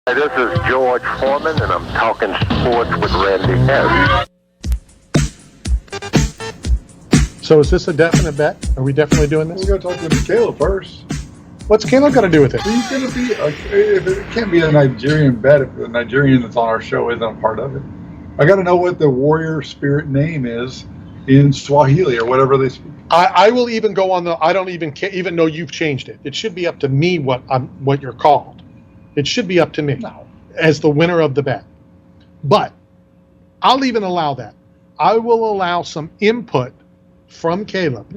Hey, this is George Foreman, and I'm talking sports with Randy S. So is this a definite bet? Are we definitely doing this? We got to talk to Caleb first. What's Caleb got to do with it? He's going to be, it can't be a Nigerian bet if the Nigerian that's on our show isn't a part of it. I got to know what the warrior spirit name is in Swahili or whatever they speak. I will even go on I don't even care, even though you've changed it. It should be up to me what you're called. It should be up to me as the winner of the bet. But I'll even allow that. I will allow some input from Caleb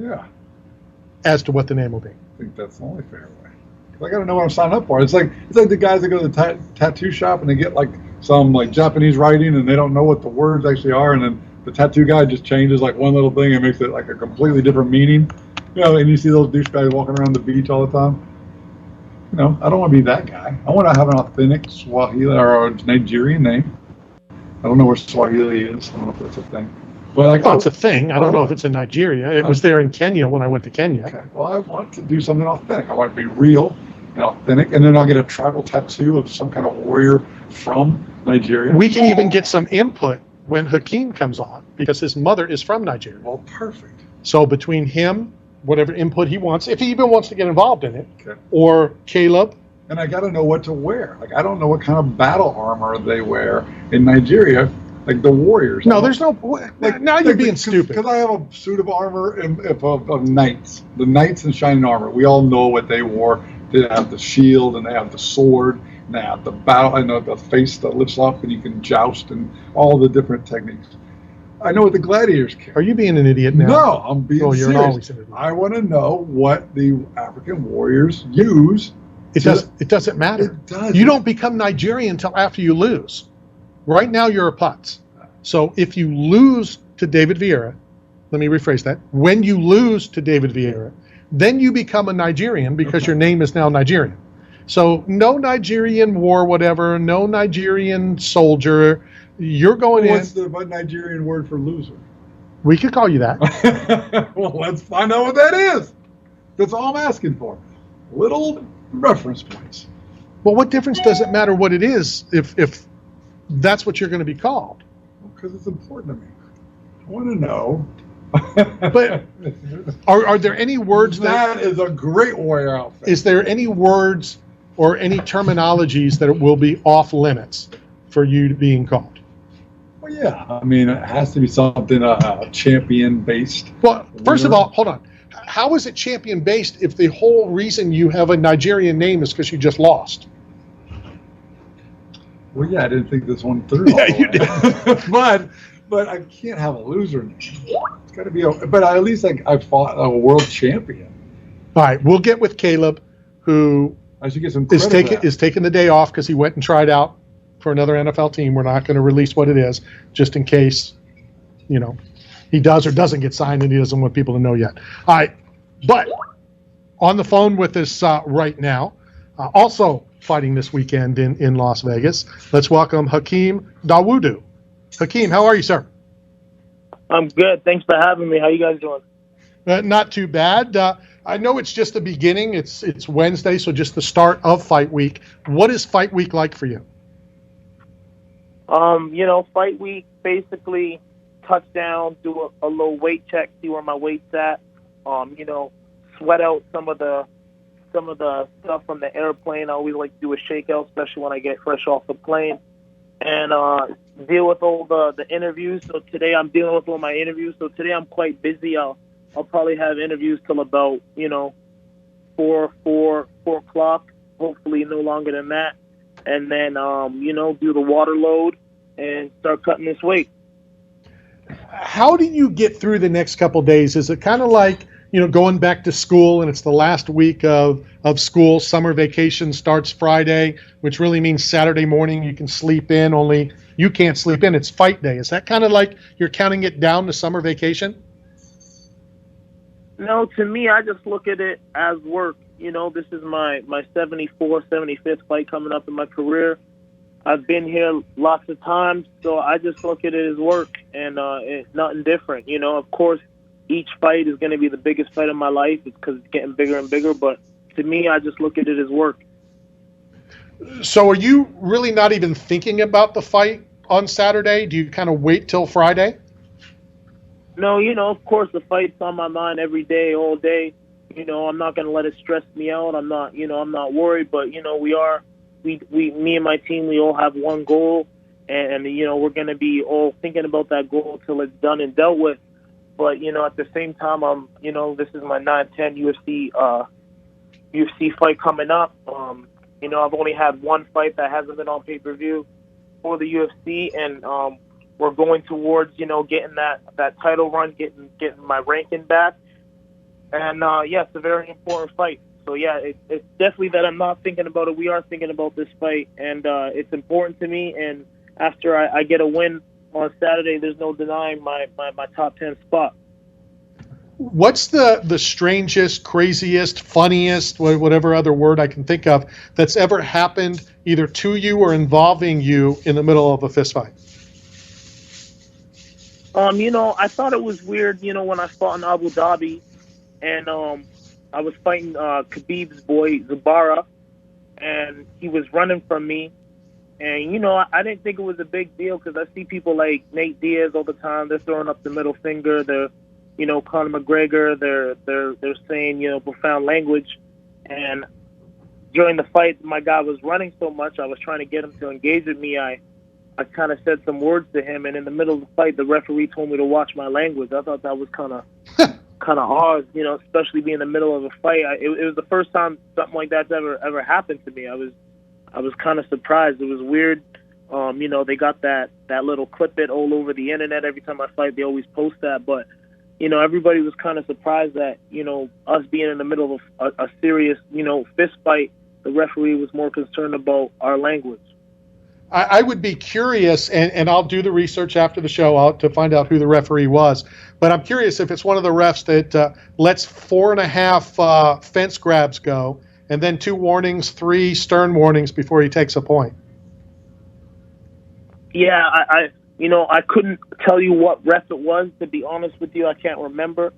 as to what the name will be. I think that's the only fair way. I got to know what I'm signing up for. It's like the guys that go to the tattoo shop and they get some Japanese writing and they don't know what the words actually are, and then the tattoo guy just changes one little thing and makes it a completely different meaning. And you see those douchebags walking around the beach all the time. I don't want to be that guy. I want to have an authentic Swahili or Nigerian name. I don't know where Swahili is. I don't know if that's a thing. But it's a thing. I don't know if it's in Nigeria. It was there in Kenya when I went to Kenya. Okay. Well, I want to do something authentic. I want to be real and authentic, and then I'll get a tribal tattoo of some kind of warrior from Nigeria. We can even get some input when Hakeem comes on, because his mother is from Nigeria. Well, perfect. So between him, whatever input he wants, if he even wants to get involved in it, or Caleb. And I got to know what to wear. I don't know what kind of battle armor they wear in Nigeria, the warriors. No, there's no. Now you're being stupid. Because I have a suit of armor of knights. The knights in shining armor. We all know what they wore. They have the shield and they have the sword. And they have the battle. I know the face that lifts up and you can joust and all the different techniques. I know what the gladiators carry. Are you being an idiot now? No, I'm being serious. You're always an idiot. I want to know what the African warriors use. It doesn't matter. It does. You don't become Nigerian until after you lose. Right now, you're a putz. So if you lose to David Vieira, let me rephrase that. When you lose to David Vieira, then you become a Nigerian because your name is now Nigerian. So no Nigerian war, whatever, no Nigerian soldier. You're going in. What's the Nigerian word for loser? We could call you that. Well, let's find out what that is. That's all I'm asking for. Little reference points. Well, what difference does it matter what it is if that's what you're going to be called? Because it's important to me. I want to know. But are there any words that is a great warrior outfit? Is there any words or any terminologies that will be off limits for you being called? Well, yeah. I mean, it has to be something champion-based. Well, first of all, hold on. How is it champion-based if the whole reason you have a Nigerian name is because you just lost? Well, yeah, I didn't think this one through. Yeah, you did. but I can't have a loser name. It's got to be but at least I fought a world champion. All right, we'll get with Caleb, who I should get some is taking the day off because he went and tried out for another NFL team. We're not going to release what it is, just in case, he does or doesn't get signed and he doesn't want people to know yet. All right, but on the phone with us right now, also fighting this weekend in Las Vegas, let's welcome Hakeem Dawodu. Hakeem, how are you, sir? I'm good. Thanks for having me. How you guys doing? Not too bad. I know it's just the beginning. It's Wednesday, so just the start of fight week. What is fight week like for you? Fight week, basically touchdown, do a little weight check, see where my weight's at. Sweat out some of the stuff from the airplane. I always like to do a shakeout, especially when I get fresh off the plane, and deal with all the interviews. So today I'm dealing with all my interviews. So today I'm quite busy. I'll probably have interviews till about 4 o'clock. Hopefully no longer than that. And then do the water load and start cutting this weight. How do you get through the next couple days? Is it kind of like going back to school and it's the last week of school? Summer vacation starts Friday, which really means Saturday morning you can sleep in, only you can't sleep in. It's fight day. Is that kind of like you're counting it down to summer vacation? No, to me, I just look at it as work. This is my 74th, 75th fight coming up in my career. I've been here lots of times, so I just look at it as work, and it's nothing different. Of course, each fight is going to be the biggest fight of my life. It's because it's getting bigger and bigger, but to me, I just look at it as work. So are you really not even thinking about the fight on Saturday? Do you kind of wait till Friday? No, of course the fight's on my mind every day, all day. I'm not gonna let it stress me out. I'm not worried, but me and my team, we all have one goal, and we're gonna be all thinking about that goal till it's done and dealt with. But at the same time, this is my 9-10 UFC fight coming up. I've only had one fight that hasn't been on pay-per-view for the UFC, and we're going towards, getting that title run, getting my ranking back. And it's a very important fight. So it's definitely that I'm not thinking about it. We are thinking about this fight, and it's important to me. And after I get a win on Saturday, there's no denying my top 10 spot. What's the strangest, craziest, funniest, whatever other word I can think of, that's ever happened either to you or involving you in the middle of a fist fight? I thought it was weird, when I fought in Abu Dhabi, and I was fighting Khabib's boy Zabara, and he was running from me. And I didn't think it was a big deal because I see people like Nate Diaz all the time. They're throwing up the middle finger. They're Conor McGregor, they're saying, profound language. And during the fight, my guy was running so much, I was trying to get him to engage with me. I kind of said some words to him, and in the middle of the fight, the referee told me to watch my language. I thought that was kind of odd, especially being in the middle of a fight. It was the first time something like that's ever happened to me. I was kind of surprised. It was weird. They got that little clip it all over the internet. Every time I fight, they always post that, but everybody was kind of surprised that, us being in the middle of a serious, fist fight, the referee was more concerned about our language. I would be curious, and I'll do the research after the show to find out who the referee was, but I'm curious if it's one of the refs that lets 4.5 fence grabs go, and then 2 warnings, 3 stern warnings before he takes a point. Yeah, I couldn't tell you what ref it was, to be honest with you. I can't remember.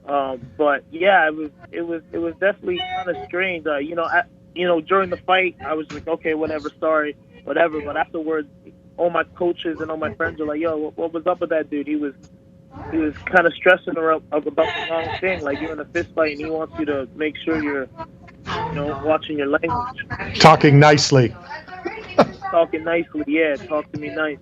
But yeah, it was definitely kind of strange. During the fight, I was like, okay, whatever, sorry, whatever. But afterwards, all my coaches and all my friends were like, yo, what was up with that dude? He was kind of stressing about the wrong thing. Like, you're in a fist fight and he wants you to make sure you're, watching your language. Talking nicely. Talking nicely, yeah. Talk to me nice.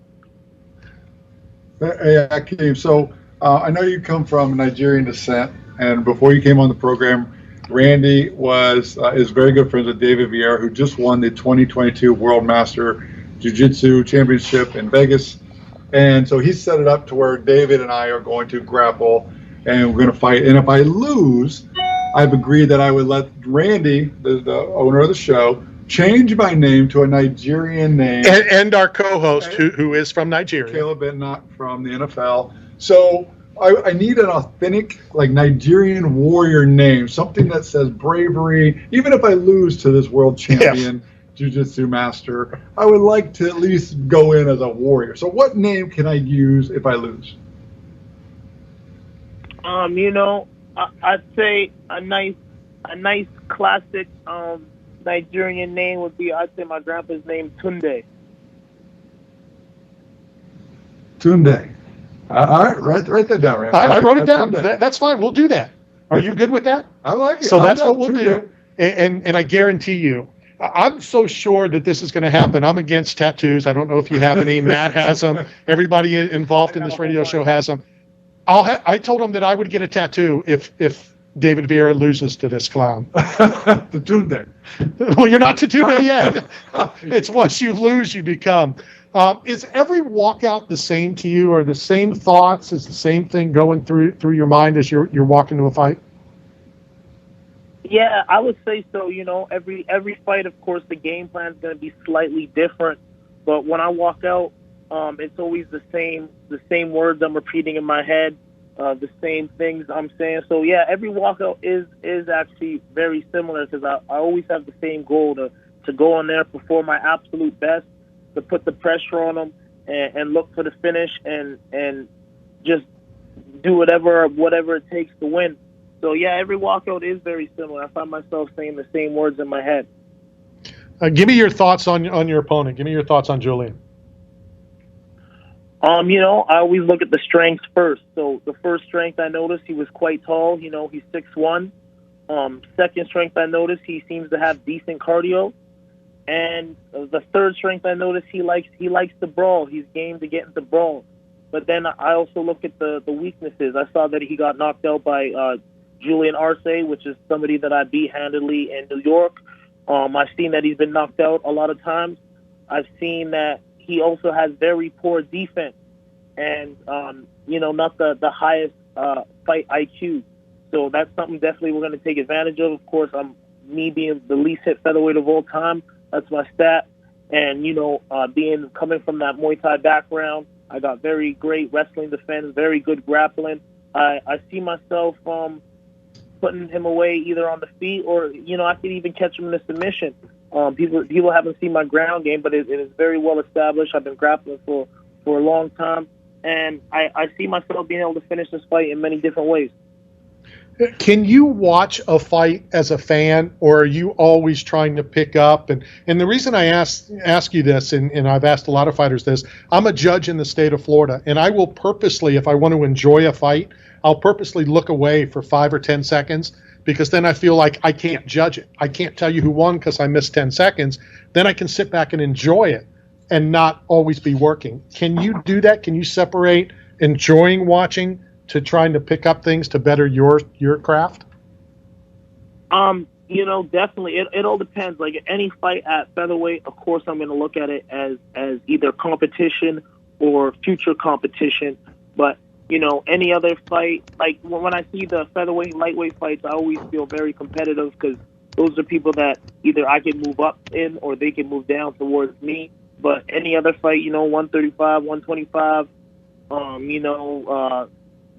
Hey, Hakeem, so I know you come from Nigerian descent, and before you came on the program, Randy is very good friends with David Vieira, who just won the 2022 World Master Jiu-Jitsu Championship in Vegas. And so he set it up to where David and I are going to grapple, and we're going to fight. And if I lose, I've agreed that I would let Randy, the owner of the show, change my name to a Nigerian name. And our co-host, who is from Nigeria. Caleb Bennock from the NFL. So I need an authentic, like, Nigerian warrior name, something that says bravery. Even if I lose to this world champion jiu-jitsu master, I would like to at least go in as a warrior. So what name can I use if I lose? I'd say a nice classic Nigerian name would be, I'd say my grandpa's name, Tunde. Tunde. All right, write that down. I wrote it down. That's fine. We'll do that. Are you good with that? I like it. So that's what we'll do. And I guarantee you, I'm so sure that this is going to happen. I'm against tattoos. I don't know if you have any. Matt has them. Everybody involved in this radio show has them. I told him that I would get a tattoo if David Vieira loses to this clown. The Tunde. Well, you're not Tunde yet. It's once you lose, you become. Is every walkout the same to you, or the same thoughts? Is the same thing going through your mind as you're walking to a fight? Yeah, I would say so. Every fight, of course, the game plan is going to be slightly different. But when I walk out, it's always the same words I'm repeating in my head, the same things I'm saying. So yeah, every walkout is actually very similar, because I always have the same goal to go on there, perform my absolute best, to put the pressure on them and look for the finish and just do whatever it takes to win. So yeah, every walkout is very similar. I find myself saying the same words in my head. Give me your thoughts on your opponent. Give me your thoughts on Julian. I always look at the strengths first. So the first strength I noticed, he was quite tall. He's 6'1". Second strength I noticed, he seems to have decent cardio. And the third strength I noticed, he likes to brawl. He's game to get into brawl. But then I also look at the weaknesses. I saw that he got knocked out by Julian Arce, which is somebody that I beat handily in New York. I've seen that he's been knocked out a lot of times. I've seen that he also has very poor defense and, not the highest fight IQ. So that's something definitely we're going to take advantage of. Of course, me being the least hit featherweight of all time, that's my stat. And, coming from that Muay Thai background, I got very great wrestling defense, very good grappling. I see myself putting him away either on the feet or, I could even catch him in a submission. People haven't seen my ground game, but it is very well established. I've been grappling for a long time, and I see myself being able to finish this fight in many different ways. Can you watch a fight as a fan, or are you always trying to pick up? And the reason I ask you this, and I've asked a lot of fighters this, I'm a judge in the state of Florida, and I will purposely, if I want to enjoy a fight, I'll purposely look away for 5 or 10 seconds, because then I feel like I can't judge it. I can't tell you who won because I missed 10 seconds. Then I can sit back and enjoy it and not always be working. Can you do that? Can you separate enjoying watching to trying to pick up things to better your craft? Definitely. It all depends. Like any fight at featherweight, of course, I'm going to look at it as either competition or future competition. But, any other fight, like when I see the featherweight, lightweight fights, I always feel very competitive because those are people that either I can move up in or they can move down towards me. But any other fight, 135, 125,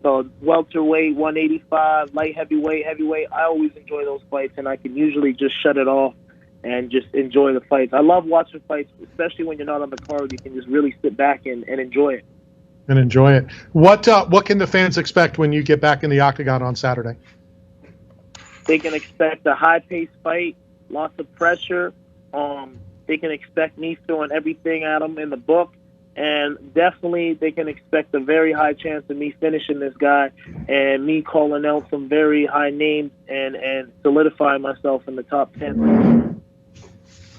the welterweight, 185, light heavyweight, I always enjoy those fights, and I can usually just shut it off and just enjoy the fights. I love watching fights, especially when you're not on the card. You can just really sit back and enjoy it. What can the fans expect when you get back in the octagon on Saturday? They can expect a high-paced fight, lots of pressure. They can expect me throwing everything at them in the book. And definitely they can expect a very high chance of me finishing this guy and me calling out some very high names and solidifying myself in the top 10.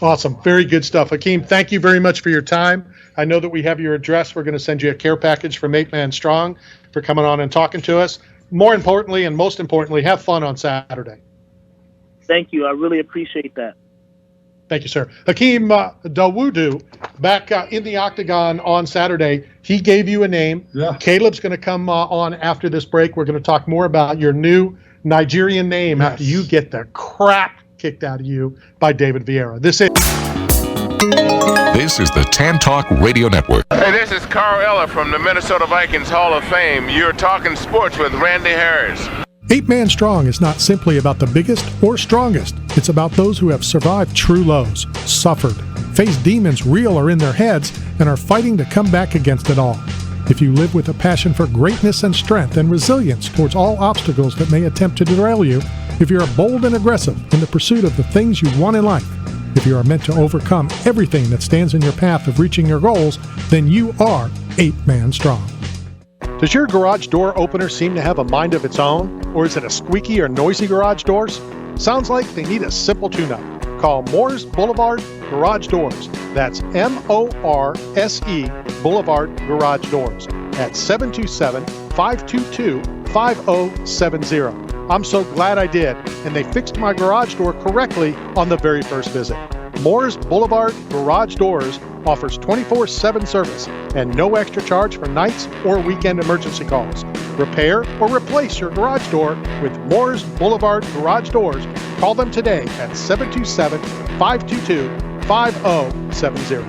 Awesome. Very good stuff. Hakeem, thank you very much for your time. I know that we have your address. We're going to send you a care package from 8 Man Strong for coming on and talking to us. More importantly, and most importantly, have fun on Saturday. Thank you. I really appreciate that. Thank you, sir. Hakeem Dawodu, back in the octagon on Saturday. He gave you a name. Yeah. Caleb's going to come on after this break. We're going to talk more about your new Nigerian name after you get the crap kicked out of you by David Vieira. This is the Tan Talk Radio Network. Hey, this is Carl Eller from the Minnesota Vikings Hall of Fame. You're talking sports with Randy Harris. 8 Man Strong is not simply about the biggest or strongest. It's about those who have survived true lows, suffered, faced demons real or in their heads, and are fighting to come back against it all. If you live with a passion for greatness and strength and resilience towards all obstacles that may attempt to derail you, if you are bold and aggressive in the pursuit of the things you want in life, if you are meant to overcome everything that stands in your path of reaching your goals, then you are 8 Man Strong. Does your garage door opener seem to have a mind of its own? Or is it a squeaky or noisy garage doors? Sounds like they need a simple tune-up. Call Morse Boulevard Garage Doors. That's M-O-R-S-E Boulevard Garage Doors at 727-522-5070. I'm so glad I did, and they fixed my garage door correctly on the very first visit. Moore's Boulevard Garage Doors offers 24/7 service and no extra charge for nights or weekend emergency calls. Repair or replace your garage door with Moore's Boulevard Garage Doors. Call them today at 727-522-5070.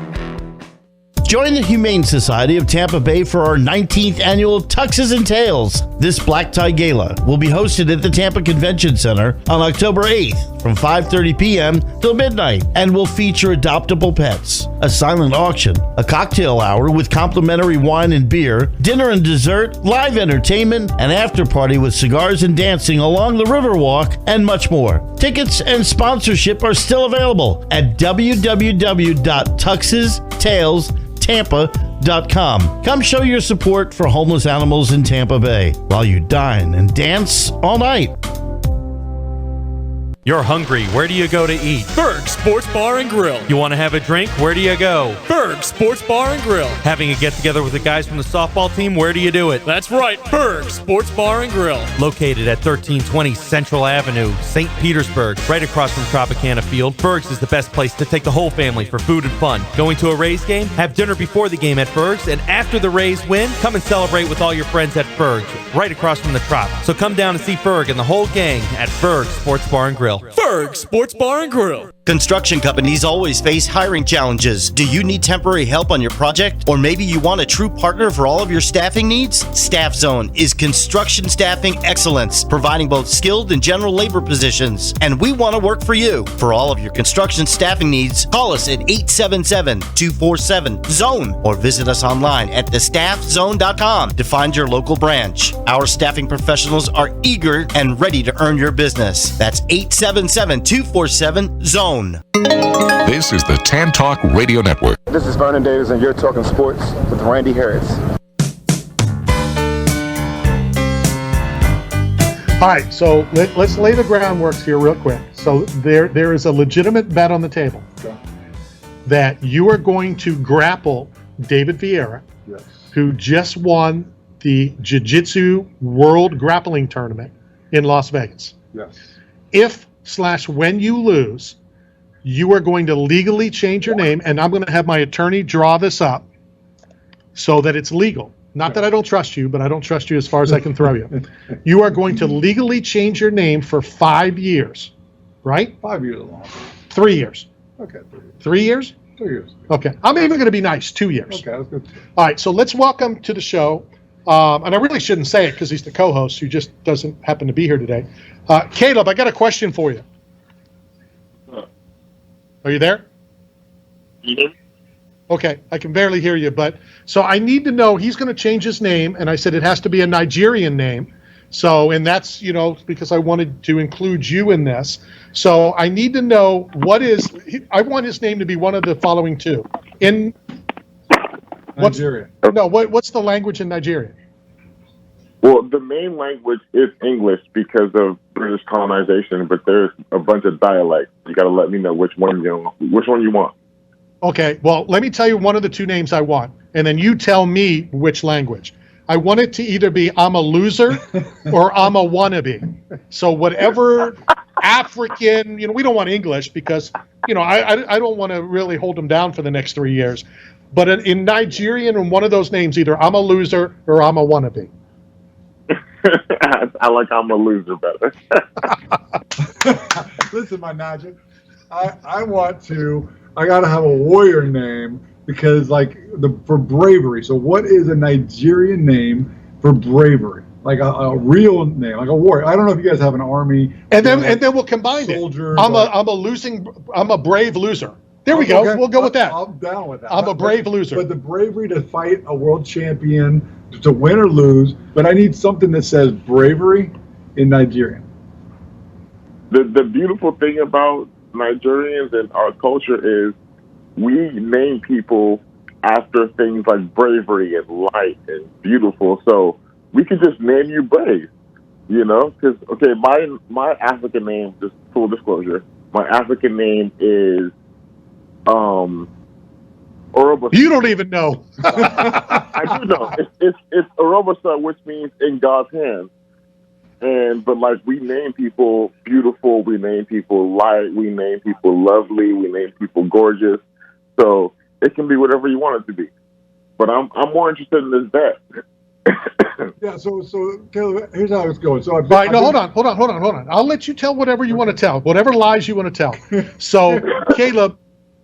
Join the Humane Society of Tampa Bay for our 19th annual Tuxes and Tails. This Black Tie Gala will be hosted at the Tampa Convention Center on October 8th from 5:30 p.m. till midnight and will feature adoptable pets, a silent auction, a cocktail hour with complimentary wine and beer, dinner and dessert, live entertainment, an after party with cigars and dancing along the Riverwalk, and much more. Tickets and sponsorship are still available at www.tuxestalestampa.com. Come show your support for homeless animals in Tampa Bay while you dine and dance all night. You're hungry. Where do you go to eat? Berg Sports Bar and Grill. You want to have a drink? Where do you go? Berg Sports Bar and Grill. Having a get-together with the guys from the softball team? Where do you do it? That's right, Berg Sports Bar and Grill. Located at 1320 Central Avenue, St. Petersburg, right across from Tropicana Field, Berg's is the best place to take the whole family for food and fun. Going to a Rays game? Have dinner before the game at Berg's, and after the Rays win, come and celebrate with all your friends at Berg's, right across from the Trop. So come down and see Berg and the whole gang at Berg Sports Bar and Grill. Berg Sports Bar and Grill. Construction companies always face hiring challenges. Do you need temporary help on your project? Or maybe you want a true partner for all of your staffing needs? Staff Zone is construction staffing excellence, providing both skilled and general labor positions. And we want to work for you. For all of your construction staffing needs, call us at 877-247-ZONE or visit us online at thestaffzone.com to find your local branch. Our staffing professionals are eager and ready to earn your business. That's 877-247-ZONE. This is the Tan Talk Radio Network. This is Vernon Davis, and you're talking sports with Randy Harris. All right, so let's lay the groundwork here real quick. So there is a legitimate bet on the table that you are going to grapple David Vieira, Yes. who just won the Jiu-Jitsu World Grappling Tournament in Las Vegas. Yes. If/when you lose, you are going to legally change your name, and I'm going to have my attorney draw this up so that it's legal. Not that I don't trust you, but I don't trust you as far as I can throw you. You are going to legally change your name for 5 years, right? 5 years long. 3 years. Okay. 3 years? 2 years. Okay. I'm even going to be nice, 2 years. Okay, that's good. All right, so let's welcome to the show, and I really shouldn't say it because he's the co-host who just doesn't happen to be here today. Caleb, I got a question for you. Are you there? Okay, I can barely hear you, but so I need to know, he's going to change his name, and I said it has to be a Nigerian name. So, and that's, because I wanted to include you in this. So I need to know I want his name to be one of the following two. Nigeria. What's the language in Nigeria? Well, the main language is English because of British colonization, but there's a bunch of dialects. You got to let me know which one you want. Okay, well, let me tell you one of the two names I want, and then you tell me which language. I want it to either be I'm a loser or I'm a wannabe. So whatever African, we don't want English because, I don't want to really hold them down for the next 3 years. But in Nigerian, in one of those names, either I'm a loser or I'm a wannabe. I like I'm a loser better. Listen, my Nigel, I got to have a warrior name because for bravery. So what is a Nigerian name for bravery? Like a real name, like a warrior. I don't know if you guys have an army. And then we'll combine soldier, it. I'm a brave loser. There we go. Okay. We'll go with that. I'm down with that. I'm a brave loser. But the bravery to fight a world champion, to win or lose, but I need something that says bravery in Nigerian. The beautiful thing about Nigerians and our culture is we name people after things like bravery and light and beautiful. So we could just name you Brave, because, my African name, just full disclosure, my African name is Erosa. You don't even know. I do know. It's Erosa, which means in God's hands. But we name people beautiful, we name people light, we name people lovely, we name people gorgeous. So it can be whatever you want it to be. But I'm more interested in this bet. Yeah. So Caleb, here's how it's going. So hold on. I'll let you tell whatever you want to tell, whatever lies you want to tell. So Caleb,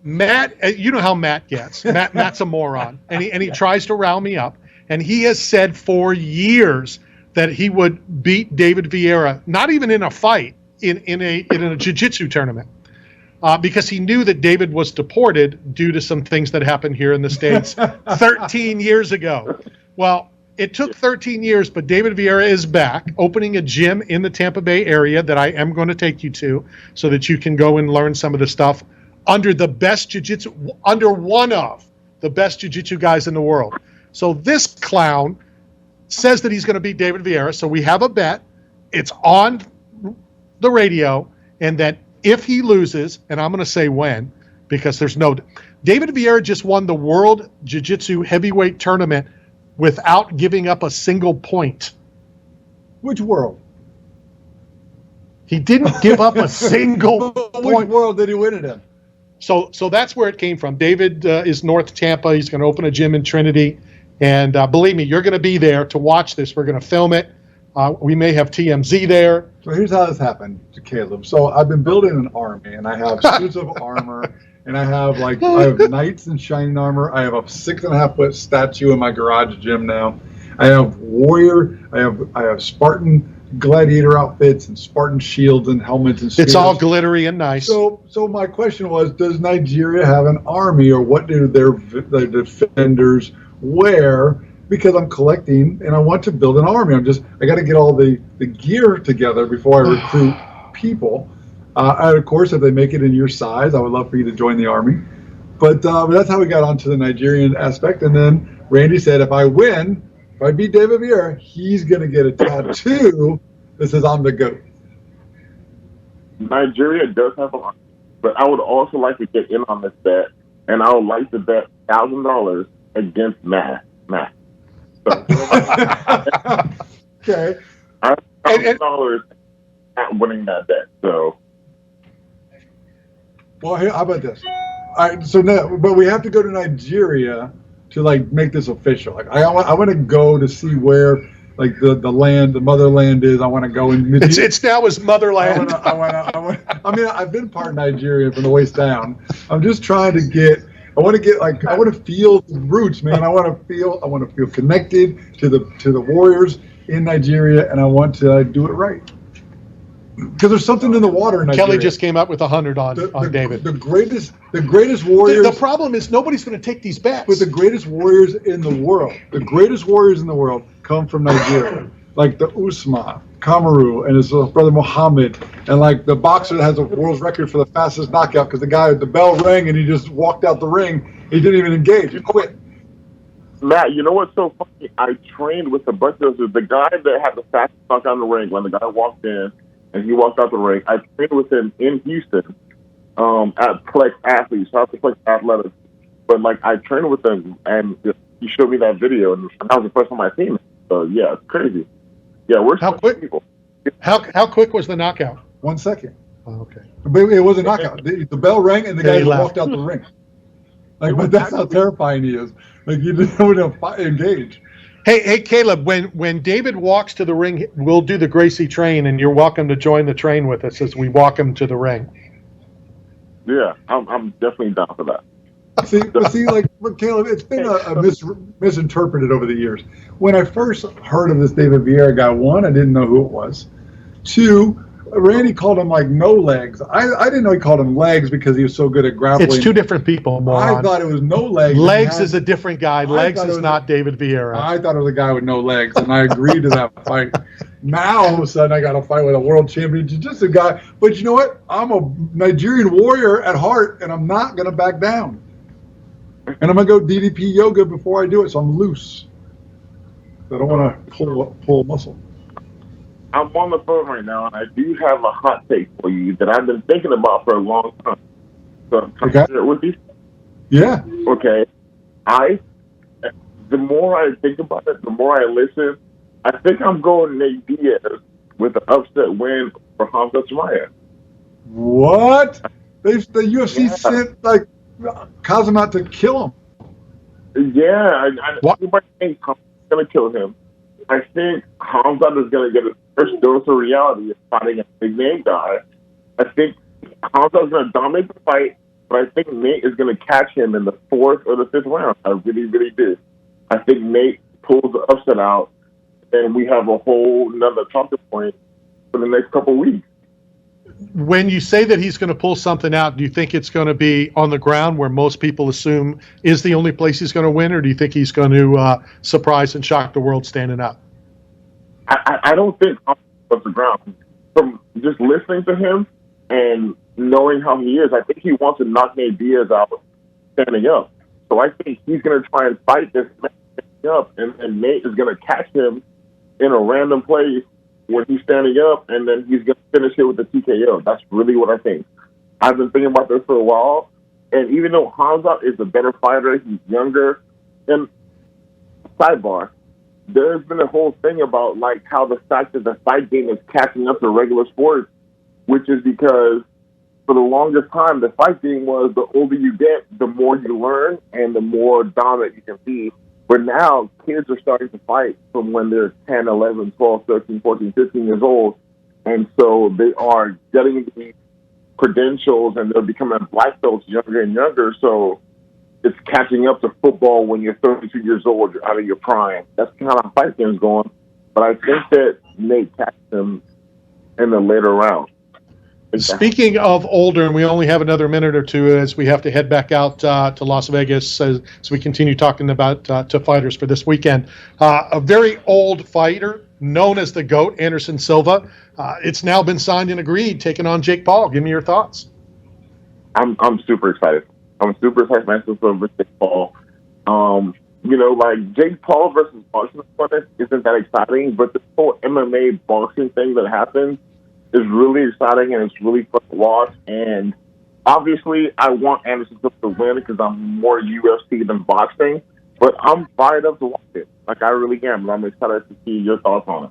Matt, you know how Matt gets. Matt's a moron, and he tries to rile me up. And he has said for years that he would beat David Vieira, not even in a fight, in a jiu-jitsu tournament, because he knew that David was deported due to some things that happened here in the States 13 years ago. Well, it took 13 years, but David Vieira is back, opening a gym in the Tampa Bay area that I am going to take you to so that you can go and learn some of the stuff under the best jiu-jitsu, under one of the best jiu-jitsu guys in the world. So this clown says that he's going to beat David Vieira. So we have a bet. It's on the radio, and that if he loses, and I'm going to say when, because there's no... David Vieira just won the World Jiu-Jitsu Heavyweight Tournament without giving up a single point. Which world? He didn't give up a single point. Which world did he win it in? So that's where it came from. David is North Tampa. He's going to open a gym in Trinity. And believe me, you're going to be there to watch this. We're going to film it. We may have TMZ there. So here's how this happened to Caleb. So I've been building an army, and I have suits of armor, and I have knights in shining armor. I have a 6.5-foot statue in my garage gym now. I have warrior. I have Spartan gladiator outfits and Spartan shields and helmets and spears. It's all glittery and nice. So my question was, does Nigeria have an army, or what do their defenders wear? Because I'm collecting and I want to build an army. I got to get all the gear together before I recruit people. And of course, if they make it in your size, I would love for you to join the army. But that's how we got onto the Nigerian aspect. And then Randy said, if I beat David Vieira, he's going to get a tattoo that says I'm the GOAT. Nigeria does have an army, but I would also like to get in on this bet, and I would like to bet $1,000 against Matt. So, okay. $1,000 not winning that bet. So, well, how about this? All right, so now, but we have to go to Nigeria to make this official. I want to go to see where the land, the motherland is. I want to go and it's now his motherland. I mean, I've been part Nigerian from the waist down. I'm just trying to get. I want to feel the roots, man. I want to feel connected to the warriors in Nigeria, and I want to do it right. Because there's something in the water in Nigeria. Kelly just came up with 100 on David. The greatest warriors. The problem is nobody's going to take these bets. But the greatest warriors in the world come from Nigeria. Like the Usman, Kamaru, and his brother Muhammad, and the boxer that has a world's record for the fastest knockout, because the bell rang and he just walked out the ring. He didn't even engage. He quit. Matt, you know what's so funny? I trained with a bunch of the guy that had the fastest knockout in the ring. When the guy walked in and he walked out the ring, I trained with him in Houston at Plex Athletes. So I was at Plex Athletics. But I trained with him, and he showed me that video, and that was the first time I seen it. So yeah, it's crazy. Yeah, we're how quick? People. How quick was the knockout? 1 second. Oh, okay. But it was a knockout. The bell rang and the guy walked out the ring. But that's how terrifying he is. You didn't want to engage. Hey, Caleb. When David walks to the ring, we'll do the Gracie train, and you're welcome to join the train with us as we walk him to the ring. Yeah, I'm definitely down for that. But Caleb, it's been misinterpreted over the years. When I first heard of this David Vieira guy, one, I didn't know who it was. Two, Randy called him no legs. I didn't know he called him legs because he was so good at grappling. It's two different people, moron. I thought it was no legs. Legs is a different guy. Legs is not David Vieira. I thought it was a guy with no legs, and I agreed to that fight. Now, all of a sudden, I got to fight with a world champion jiu-jitsu guy. But you know what? I'm a Nigerian warrior at heart, and I'm not going to back down. And I'm going to go DDP yoga before I do it, so I'm loose. I don't want to pull a muscle. I'm on the phone right now, and I do have a hot take for you that I've been thinking about for a long time. So I'm share it with you. Yeah. Okay. The more I think about it, the more I listen, I think I'm going Nate Diaz with an upset win for Hamza Chimaev. What? The UFC sent Kazim out to kill him. Yeah, everybody thinks Hamza's going to kill him. I think Hamza is going to get his first dose of reality of fighting a big name guy. I think Hamza is going to dominate the fight, but I think Nate is going to catch him in the 4th or the 5th round. I really, really do. I think Nate pulls the upset out, and we have a whole nother talking point for the next couple of weeks. When you say that he's going to pull something out, do you think it's going to be on the ground where most people assume is the only place he's going to win, or do you think he's going to surprise and shock the world standing up? I don't think on the ground. From just listening to him and knowing how he is, I think he wants to knock Nate Diaz out standing up. So I think he's going to try and fight this man standing up, and Nate is going to catch him in a random place when he's standing up, and then he's going to finish it with the TKO. That's really what I think. I've been thinking about this for a while, and even though Hamza is a better fighter, he's younger, and sidebar, there's been a whole thing about like how the fact that the fight game is catching up to regular sports, which is because for the longest time, the fight game was the older you get, the more you learn and the more dominant you can be. But now kids are starting to fight from when they're 10, 11, 12, 13, 14, 15 years old. And so they are getting these credentials and they're becoming black belts younger and younger. So it's catching up to football when you're 32 years old, you're out of your prime. That's kind of how fight game's going. But I think that Nate catches him in the later round. Speaking of older, and we only have another minute or two as we have to head back out to Las Vegas as we continue talking about to fighters for this weekend. A very old fighter known as the GOAT, Anderson Silva. It's now been signed and agreed, taking on Jake Paul. Give me your thoughts. I'm super excited. I'm super excited for Anderson Silva versus Jake Paul. Like Jake Paul versus boxing opponent isn't that exciting, but the whole MMA boxing thing that happens is really exciting and it's really fun to watch. And obviously, I want Anderson Silva to win because I'm more UFC than boxing. But I'm fired up to watch it. Like I really am. And I'm excited to see your thoughts on it.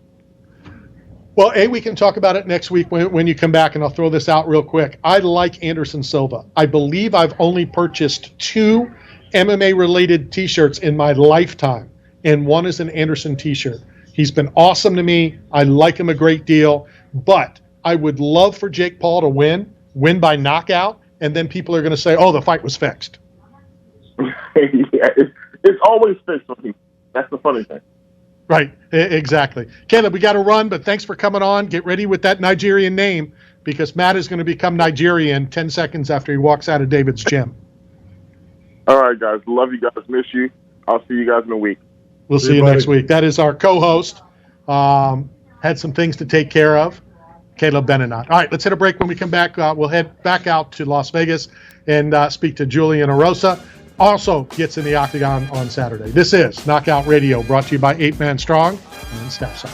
Well, we can talk about it next week when you come back, and I'll throw this out real quick. I like Anderson Silva. I believe I've only purchased 2 MMA-related T-shirts in my lifetime, and one is an Anderson T-shirt. He's been awesome to me. I like him a great deal, but I would love for Jake Paul to win by knockout, and then people are going to say, oh, the fight was fixed. Yeah, it's always fixed on people. That's the funny thing. Right, exactly. Caleb, we got to run, but thanks for coming on. Get ready with that Nigerian name because Matt is going to become Nigerian 10 seconds after he walks out of David's gym. All right, guys. Love you guys. Miss you. I'll see you guys in a week. We'll see you next week. That is our co-host. Had some things to take care of. Caleb Benenot. All right, let's hit a break. When we come back, we'll head back out to Las Vegas and speak to Julian Erosa. Also gets in the octagon on Saturday. This is Knockout Radio, brought to you by 8 Man Strong and Staff Side.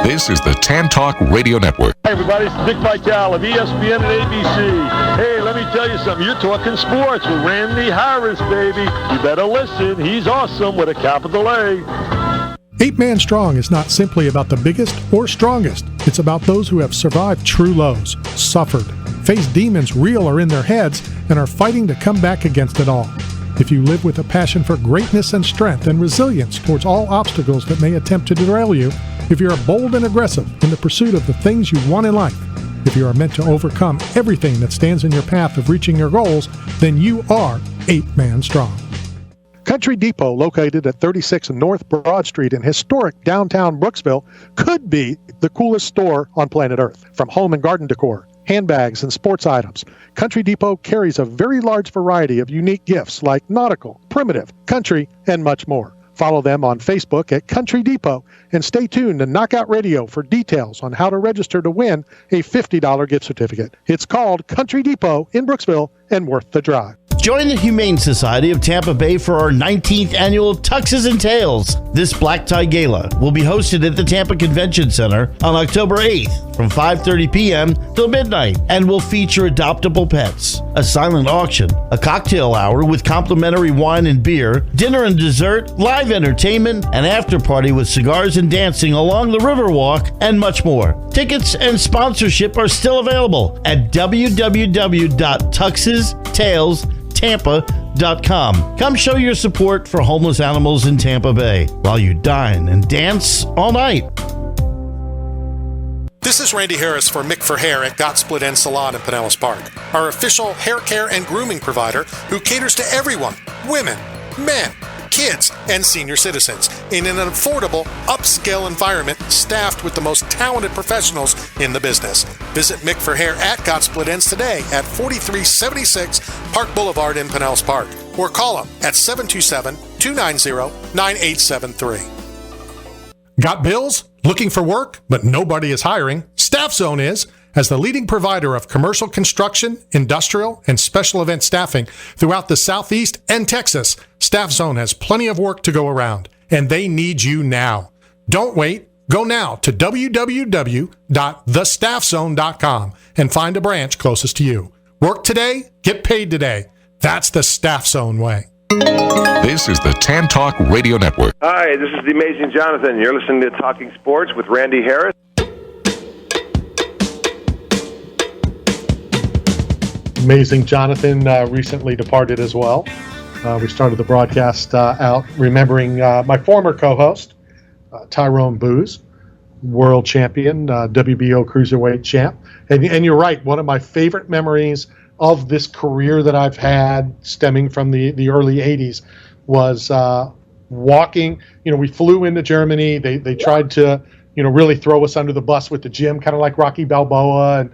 This is the Tan Talk Radio Network. Hey everybody, it's Dick Vitale of ESPN and ABC. Hey, let me tell you something. You're talking sports with Randy Harris, baby. You better listen. He's awesome with a capital A. 8 Man Strong is not simply about the biggest or strongest. It's about those who have survived true lows, suffered, faced demons real or in their heads, and are fighting to come back against it all. If you live with a passion for greatness and strength and resilience towards all obstacles that may attempt to derail you, if you are bold and aggressive in the pursuit of the things you want in life, if you are meant to overcome everything that stands in your path of reaching your goals, then you are 8 Man Strong. Country Depot, located at 36 North Broad Street in historic downtown Brooksville, could be the coolest store on planet Earth. From home and garden decor, handbags, and sports items, Country Depot carries a very large variety of unique gifts like nautical, primitive, country, and much more. Follow them on Facebook at Country Depot and stay tuned to Knockout Radio for details on how to register to win a $50 gift certificate. It's called Country Depot in Brooksville and worth the drive. Join the Humane Society of Tampa Bay for our 19th annual Tuxes and Tails. This Black Tie Gala will be hosted at the Tampa Convention Center on October 8th from 5:30 p.m. till midnight and will feature adoptable pets, a silent auction, a cocktail hour with complimentary wine and beer, dinner and dessert, live entertainment, an after party with cigars and dancing along the Riverwalk, and much more. Tickets and sponsorship are still available at www.tuxestales.tampa.com. Come show your support for homeless animals in Tampa Bay while you dine and dance all night. This is Randy Harris for Mick for Hair at Got Split End Salon in Pinellas Park, our official hair care and grooming provider who caters to everyone, women, men, kids, and senior citizens in an affordable, upscale environment staffed with the most talented professionals in the business. Visit Mick for Hair at Got Split Ends today at 4376 Park Boulevard in Pinellas Park, or call them at 727-290-9873. Got bills? Looking for work, but nobody is hiring? Staff Zone is. As the leading provider of commercial construction, industrial, and special event staffing throughout the Southeast and Texas, Staff Zone has plenty of work to go around, and they need you now. Don't wait. Go now to www.thestaffzone.com and find a branch closest to you. Work today, get paid today. That's the Staff Zone way. This is the Tan Talk Radio Network. Hi, this is the Amazing Jonathan. You're listening to Talking Sports with Randy Harris. Amazing Jonathan recently departed as well. We started the broadcast out remembering my former co-host, Tyrone Booz, world champion, WBO cruiserweight champ. And you're right, one of my favorite memories of this career that I've had stemming from the early 80s was walking. We flew into Germany. They tried to, really throw us under the bus with the gym, kind of like Rocky Balboa. And,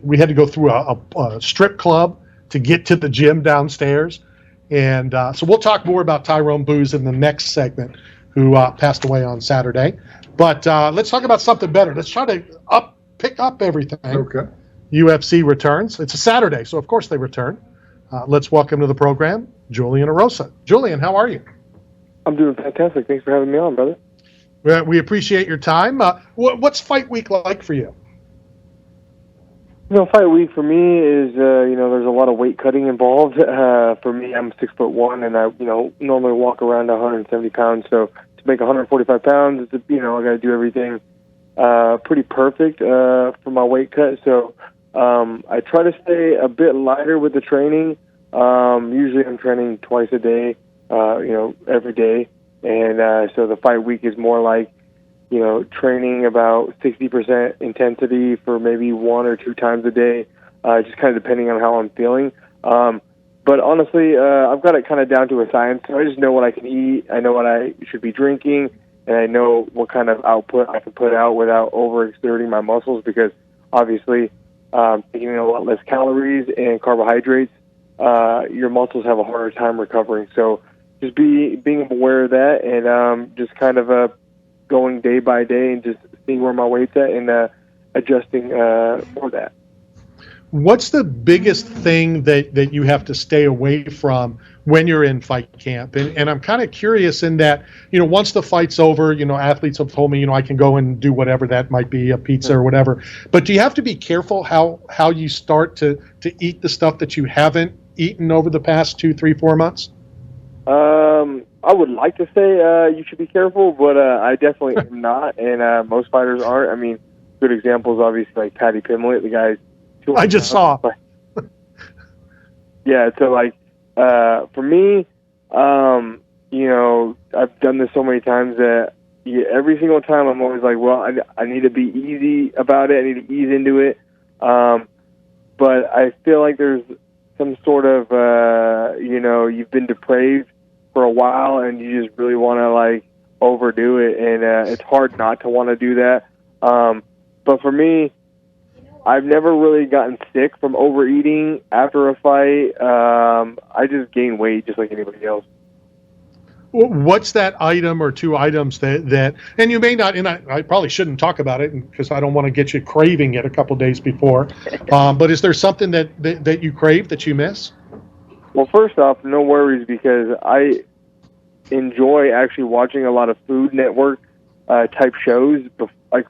we had to go through a strip club to get to the gym downstairs. And so we'll talk more about Tyrone Booz in the next segment, who passed away on Saturday. But let's talk about something better. Let's try to pick up everything. Okay. UFC returns. It's a Saturday, so of course they return. Let's welcome to the program, Julian Erosa. Julian, how are you? I'm doing fantastic. Thanks for having me on, brother. We appreciate your time. What's fight week like for you? Fight week for me is, there's a lot of weight cutting involved. For me, I'm 6'1", and I, normally walk around 170 pounds. So to make 145 pounds, it's, I got to do everything pretty perfect for my weight cut. So I try to stay a bit lighter with the training. Usually I'm training twice a day, every day. And so the fight week is more like, training about 60% intensity for maybe 1 or 2 times a day, just kind of depending on how I'm feeling. But honestly, I've got it kind of down to a science. So I just know what I can eat. I know what I should be drinking, and I know what kind of output I can put out without overexerting my muscles, because obviously taking a lot less calories and carbohydrates, your muscles have a harder time recovering. So just being aware of that, and just kind of going day by day and just seeing where my weight's at and adjusting for that. What's the biggest thing that you have to stay away from when you're in fight camp? And I'm kind of curious in that, once the fight's over, athletes have told me, I can go and do whatever that might be, a pizza or whatever. But do you have to be careful how you start to eat the stuff that you haven't eaten over the past 2, 3, 4 months? I would like to say you should be careful, but I definitely am not, and most fighters aren't. I mean, good examples, obviously, like Paddy Pimblett, the guy's... I just saw. Yeah, so, for me, I've done this so many times that every single time I'm always like, well, I need to be easy about it. I need to ease into it. But I feel like there's some sort of, you've been depraved for a while and you just really want to overdo it, and it's hard not to want to do that. But for me, I've never really gotten sick from overeating after a fight. I just gain weight just like anybody else. What's that item or 2 items that and you may not, and I probably shouldn't talk about it because I don't want to get you craving it a couple days before, but is there something that you crave that you miss? Well, first off, no worries, because I enjoy actually watching a lot of Food Network type shows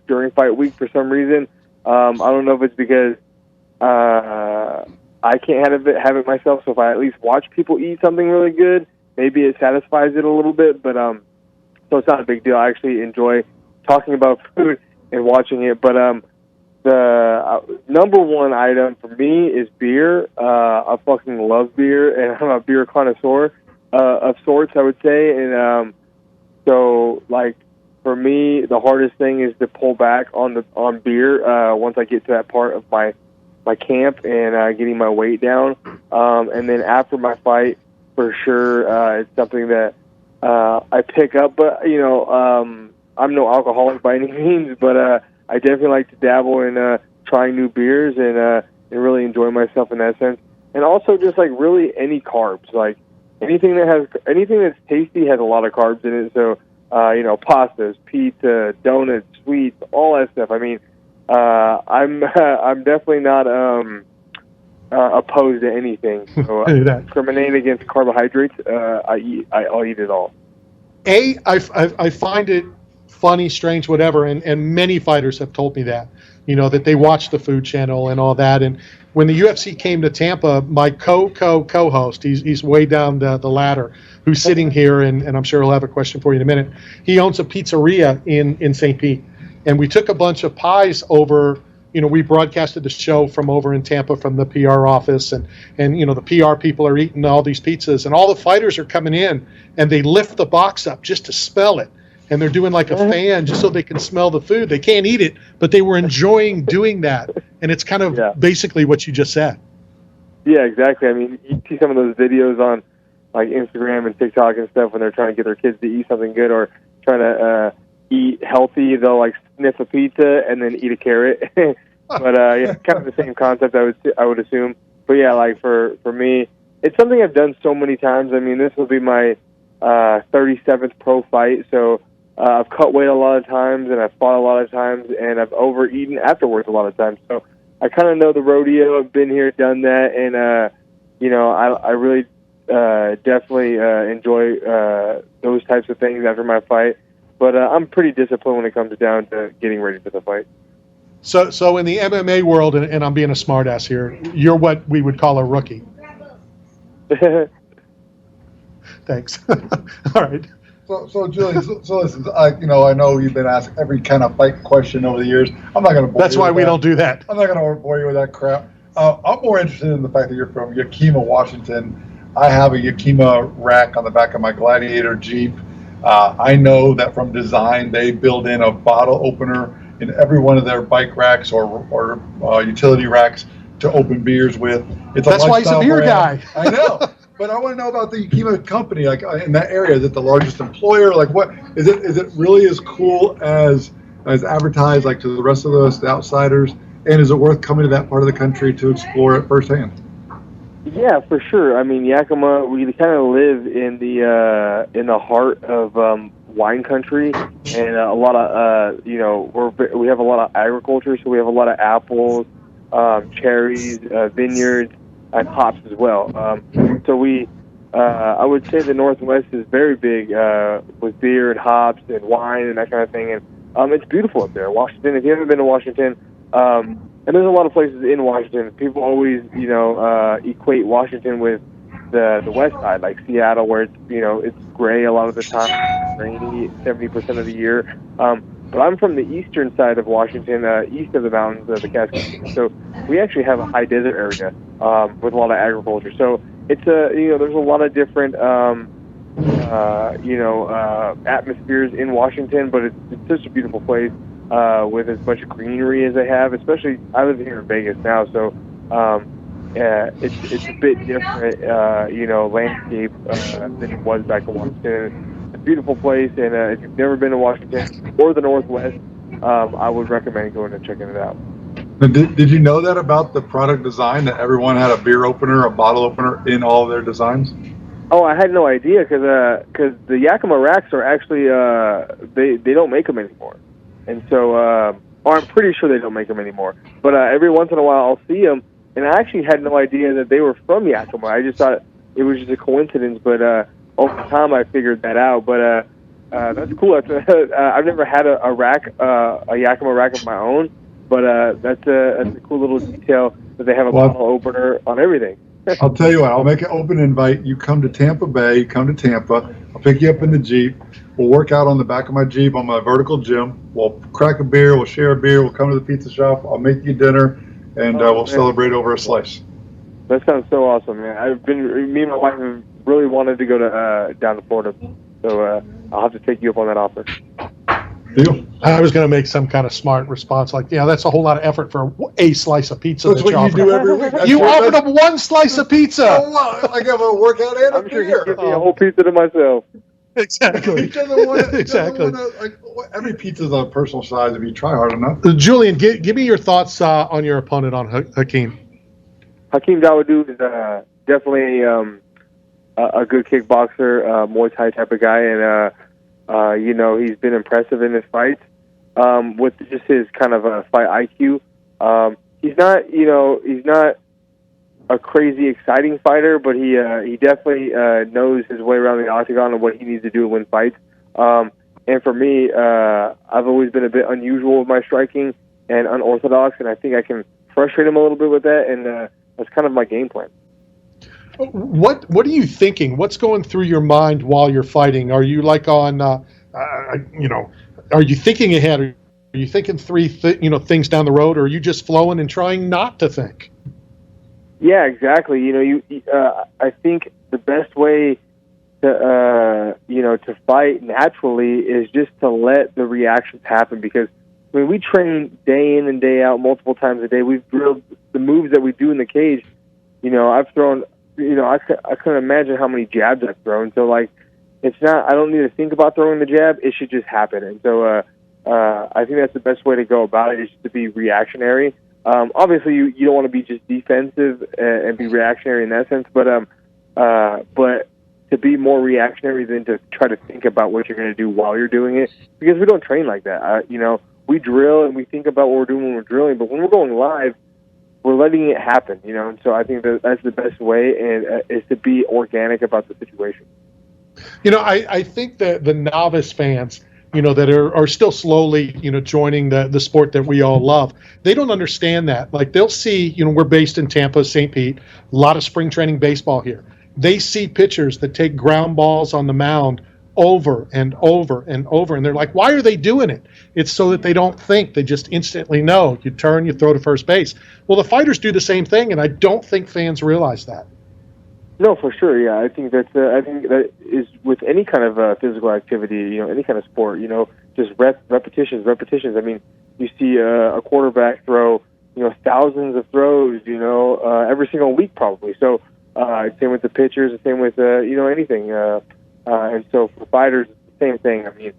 during fight week for some reason. I don't know if it's because I can't have it myself, so if I at least watch people eat something really good, maybe it satisfies it a little bit, but so it's not a big deal. I actually enjoy talking about food and watching it, but the number one item for me is beer. I fucking love beer, and I'm a beer connoisseur of sorts, I would say. And so, for me, the hardest thing is to pull back on beer once I get to that part of my camp and getting my weight down. And then after my fight, for sure, it's something that I pick up. But, I'm no alcoholic by any means, but I definitely like to dabble in trying new beers and really enjoy myself in that sense. And also just like really any carbs, like anything that's tasty has a lot of carbs in it. So, pastas, pizza, donuts, sweets, all that stuff. I mean, I'm definitely not opposed to anything. So discriminate against carbohydrates. I'll eat it all. I find it funny, strange, whatever, and many fighters have told me that, that they watch the Food Channel and all that. And when the UFC came to Tampa, my co-host, he's way down the ladder, who's sitting here, and I'm sure he'll have a question for you in a minute. He owns a pizzeria in St. Pete, and we took a bunch of pies over. We broadcasted the show from over in Tampa from the PR office, and the PR people are eating all these pizzas, and all the fighters are coming in, and they lift the box up just to smell it. And they're doing like a fan just so they can smell the food. They can't eat it, but they were enjoying doing that. And it's kind of basically what you just said. Yeah, exactly. I mean, you see some of those videos on like Instagram and TikTok and stuff when they're trying to get their kids to eat something good or trying to eat healthy. They'll like sniff a pizza and then eat a carrot. But kind of the same concept I would assume. But yeah, like for me, it's something I've done so many times. I mean, this will be my 37th pro fight, so I've cut weight a lot of times, and I've fought a lot of times, and I've overeaten afterwards a lot of times. So I kind of know the rodeo. I've been here, done that, and I really definitely enjoy those types of things after my fight. But I'm pretty disciplined when it comes down to getting ready for the fight. So in the MMA world, and I'm being a smartass here, you're what we would call a rookie. Thanks. All right. So Julian, so listen, I know you've been asked every kind of fight question over the years. I'm not going to bore you. That's why we don't do that. I'm not going to bore you with that crap. I'm more interested in the fact that you're from Yakima, Washington. I have a Yakima rack on the back of my Gladiator Jeep. I know that from design, they build in a bottle opener in every one of their bike racks or utility racks to open beers with. That's why he's a beer guy. I know. But I want to know about the Yakima company, like in that area. Is it the largest employer? Like, what is it? Is it really as cool as advertised, like to the rest of us, the outsiders? And is it worth coming to that part of the country to explore it firsthand? Yeah, for sure. I mean, Yakima, we kind of live in the heart of wine country, and a lot of we have a lot of agriculture, so we have a lot of apples, cherries, vineyards, and hops as well. So I would say the Northwest is very big with beer and hops and wine and that kind of thing. And it's beautiful up there. Washington, if you haven't been to Washington, and there's a lot of places in Washington, people always, equate Washington with the west side, like Seattle, where it's gray a lot of the time, rainy 70% of the year. But I'm from the eastern side of Washington, east of the mountains of the Cascades. So we actually have a high desert area with a lot of agriculture. So it's there's a lot of different atmospheres in Washington, but it's such a beautiful place with as much greenery as they have. Especially, I live here in Vegas now, so it's a bit different, landscape than it was back in Washington. It's a beautiful place, and if you've never been to Washington or the Northwest, I would recommend going and checking it out. Did you know that about the product design, that everyone had a beer opener, a bottle opener in all of their designs? Oh, I had no idea, because the Yakima racks are actually they don't make them anymore, and so or I'm pretty sure they don't make them anymore. But every once in a while I'll see them, and I actually had no idea that they were from Yakima. I just thought it was just a coincidence, but over time I figured that out. But that's cool. I've never had a rack, a Yakima rack of my own, but that's a cool little detail that they have a bottle opener on everything. I'll tell you what, I'll make an open invite. You come to Tampa Bay, come to Tampa. I'll pick you up in the Jeep. We'll work out on the back of my Jeep on my vertical gym. We'll crack a beer. We'll share a beer. We'll come to the pizza shop. I'll make you dinner, and we'll celebrate over a slice. That sounds so awesome, man. Me and my wife have really wanted to go to down to Florida, so I'll have to take you up on that offer. Deal. I was going to make some kind of smart response like, yeah, that's a whole lot of effort for a slice of pizza. That's what you do every week. You offered him one slice of pizza. Oh, well, I got a workout and a I'm sure beer. he'd give me a whole pizza to myself. Exactly. He doesn't want to. Exactly. Every pizza's a personal size if you try hard enough. Julian, give me your thoughts on your opponent, on Hakeem. Hakeem Dawodu is definitely a good kickboxer, Muay Thai type of guy, and you know, he's been impressive in his fights with just his kind of fight IQ. He's not a crazy exciting fighter, but he definitely knows his way around the octagon and what he needs to do to win fights. And for me, I've always been a bit unusual with my striking and unorthodox, and I think I can frustrate him a little bit with that, and that's kind of my game plan. What are you thinking? What's going through your mind while you're fighting? Are you like on, are you thinking ahead? Are you thinking things down the road, or are you just flowing and trying not to think? Yeah, exactly. You know, I think the best way to fight naturally is just to let the reactions happen, because I mean, we train day in and day out, multiple times a day. We've drilled the moves that we do in the cage. You know, I've thrown, I couldn't imagine how many jabs I've thrown. So, like, it's not, I don't need to think about throwing the jab. It should just happen. And so I think that's the best way to go about it, is to be reactionary. Obviously, you don't want to be just defensive and be reactionary in that sense, but to be more reactionary than to try to think about what you're going to do while you're doing it, because we don't train like that. We drill and we think about what we're doing when we're drilling, but when we're going live, we're letting it happen, and so I think that's the best way, and is to be organic about the situation. I think that the novice fans, that are still slowly, joining the sport that we all love, they don't understand that. Like, they'll see, we're based in Tampa, St. Pete, a lot of spring training baseball here. They see pitchers that take ground balls on the mound over and over and over, and they're like, why are they doing it? It's so that they don't think. They just instantly know. You turn, you throw to first base. Well, the fighters do the same thing, and I don't think fans realize that. No, for sure. Yeah, I think that is with any kind of physical activity, any kind of sport, just repetitions. I mean, you see a quarterback throw, thousands of throws, every single week probably. So same with the pitchers, the same with anything. And so for fighters, it's the same thing. I mean,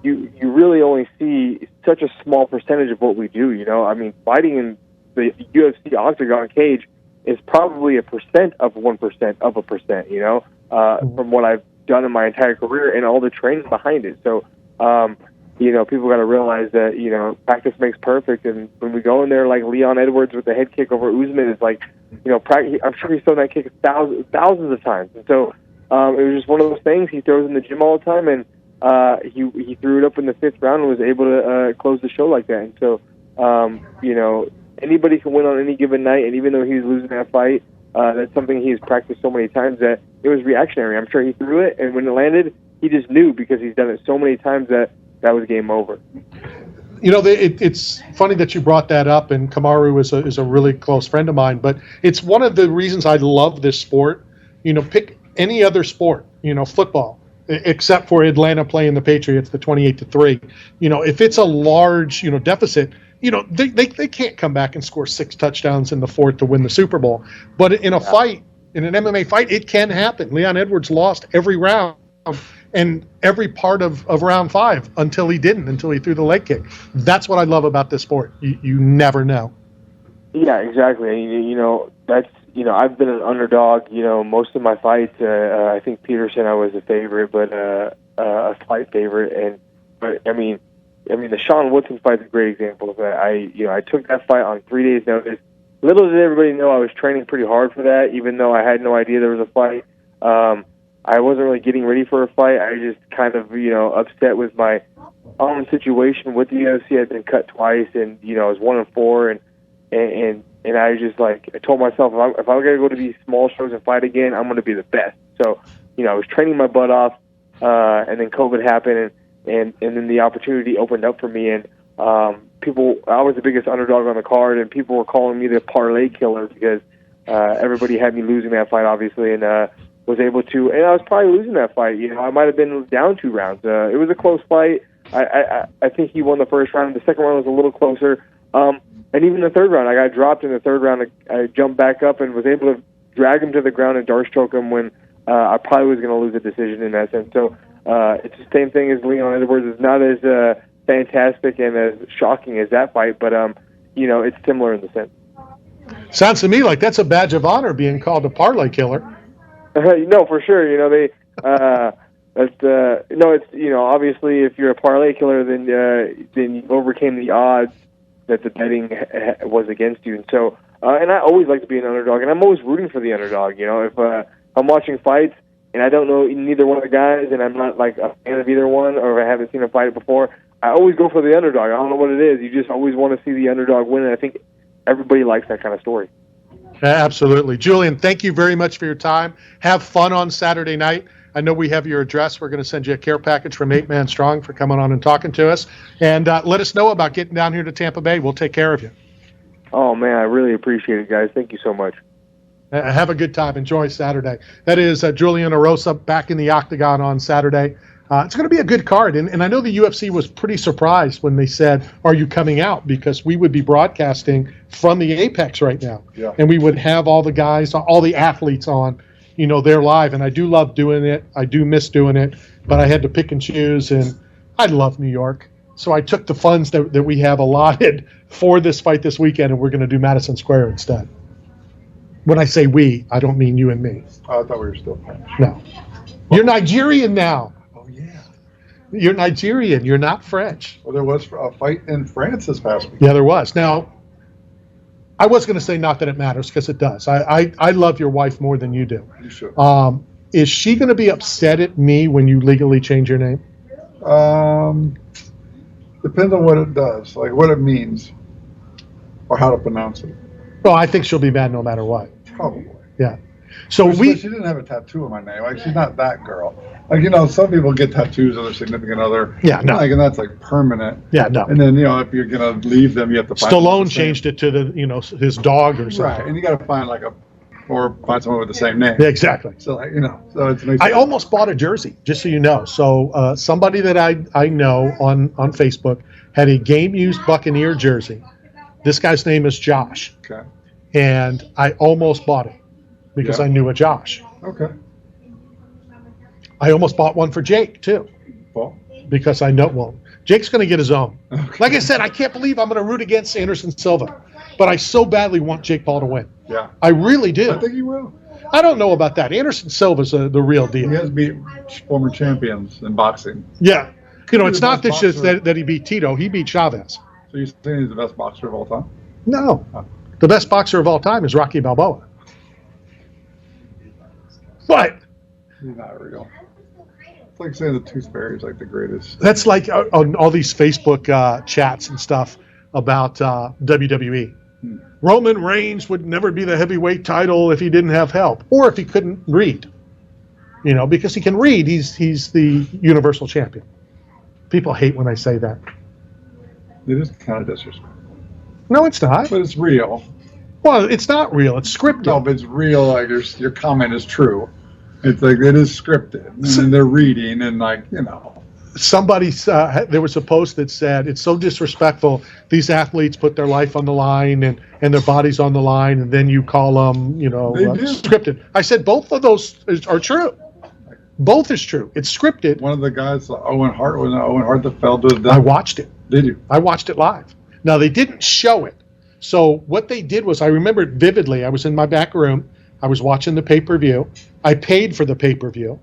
you really only see such a small percentage of what we do. I mean, fighting in the UFC octagon cage is probably 1% of 1% of a percent, from what I've done in my entire career and all the training behind it. So, people got to realize that, practice makes perfect. And when we go in there, like Leon Edwards with the head kick over Usman, it's like, I'm sure he's thrown that kick thousands of times. And so it was just one of those things. He throws in the gym all the time, and he threw it up in the 5th round and was able to close the show like that. And so, anybody can win on any given night, and even though he was losing that fight, that's something he's practiced so many times that it was reactionary. I'm sure he threw it, and when it landed, he just knew, because he's done it so many times that was game over. It's funny that you brought that up, and Kamaru is a really close friend of mine, but it's one of the reasons I love this sport. Pick any other sport, football, except for Atlanta playing the Patriots, the 28-3. If it's a large, deficit, they can't come back and score 6 touchdowns in the 4th to win the Super Bowl. But in a fight, in an MMA fight, it can happen. Leon Edwards lost every round and every part of round 5 until he threw the leg kick. That's what I love about this sport. You never know. Yeah, exactly. That's, I've been an underdog, most of my fights. I think Peterson, I was a favorite, but a slight favorite. But the Sean Woodson fight is a great example of that. I took that fight on 3 days' notice. Little did everybody know I was training pretty hard for that, even though I had no idea there was a fight. I wasn't really getting ready for a fight. I just kind of, upset with my own situation with the UFC. I'd been cut twice, and I was 1-4, and I was just I told myself, if I'm going to go to these small shows and fight again, I'm going to be the best. So, I was training my butt off, and then COVID happened, and then the opportunity opened up for me, and I was the biggest underdog on the card, and people were calling me the parlay killer, because everybody had me losing that fight, obviously, and was able to, and I was probably losing that fight. I might have been down 2 rounds. It was a close fight. I think he won the first round. The second round was a little closer. And even the third round, I got dropped in the third round. I jumped back up and was able to drag him to the ground and Darce choke him when I probably was going to lose a decision in that sense. So it's the same thing as Leon Edwards. It's not as fantastic and as shocking as that fight, but it's similar in the sense. Sounds to me like that's a badge of honor being called a parlay killer. No, for sure. It's obviously if you're a parlay killer, then you overcame the odds that the betting was against you, and so and I always like to be an underdog, and I'm always rooting for the underdog. If I'm watching fights and I don't know neither one of the guys, and I'm not like a fan of either one, or I haven't seen a fight before, I always go for the underdog. I don't know what it is. You just always want to see the underdog win, and I think everybody likes that kind of story. Absolutely. Julian, thank you very much for your time. Have fun on Saturday night. I know we have your address. We're going to send you a care package from 8 Man Strong for coming on and talking to us. And let us know about getting down here to Tampa Bay. We'll take care of you. Oh, man, I really appreciate it, guys. Thank you so much. Have a good time. Enjoy Saturday. That is Julian Erosa back in the octagon on Saturday. It's going to be a good card. And I know the UFC was pretty surprised when they said, are you coming out? Because we would be broadcasting from the Apex right now. Yeah. And we would have all the guys, all the athletes on, they're live. And I do love doing it. I do miss doing it. But I had to pick and choose. And I love New York. So I took the funds that we have allotted for this fight this weekend, and we're going to do Madison Square instead. When I say we, I don't mean you and me. Oh, I thought we were still French. No. You're Nigerian now. You're Nigerian. You're not French. Well, there was a fight in France this past week. Yeah, there was. Now, I was going to say not that it matters, because it does. I love your wife more than you do. You should. Is she going to be upset at me when you legally change your name? Depends on what it does, like what it means, or how to pronounce it. Well, I think she'll be mad no matter what. Probably. Yeah. So she didn't have a tattoo on my name. Like, she's not that girl. Like, some people get tattoos of their significant other. Yeah, no. Like, and that's like permanent. Yeah, no. And then, if you're going to leave them, you have to find Stallone changed it to his dog or something. Right. And you got to find or find someone with the same name. Yeah, exactly. So, so it's I almost bought a jersey, just so you know. So somebody that I know on Facebook had a game-used Buccaneer jersey. This guy's name is Josh. Okay. And I almost bought it because I knew a Josh. Okay. I almost bought one for Jake, too. Well. Because I know, Jake's going to get his own. Okay. Like I said, I can't believe I'm going to root against Anderson Silva. But I so badly want Jake Paul to win. Yeah. I really do. I think he will. I don't know about that. Anderson Silva's the real deal. He has beat former champions in boxing. Yeah. It's not that he beat Tito. He beat Chavez. So you're saying he's the best boxer of all time? No. Oh. The best boxer of all time is Rocky Balboa. What? He's not real. It's like saying the Tooth Fairy is like the greatest. That's like on all these Facebook chats and stuff about WWE. Roman Reigns would never be the heavyweight title if he didn't have help, or if he couldn't read. Because he can read, he's the Universal Champion. People hate when I say that. It is kind of disrespectful. No, it's not. But it's real. Well, it's not real. It's scripted. No, but it's real. Like your comment is true. It's like it is scripted, and they're reading, and Somebody there was a post that said it's so disrespectful. These athletes put their life on the line and their bodies on the line, and then you call them, scripted. I said both of those are true. Both is true. It's scripted. One of the guys, Owen Hart that fell to his death. I watched it. Did you? I watched it live. Now, they didn't show it. So what they did was, I remember it vividly. I was in my back room. I was watching the pay-per-view. I paid for the pay-per-view.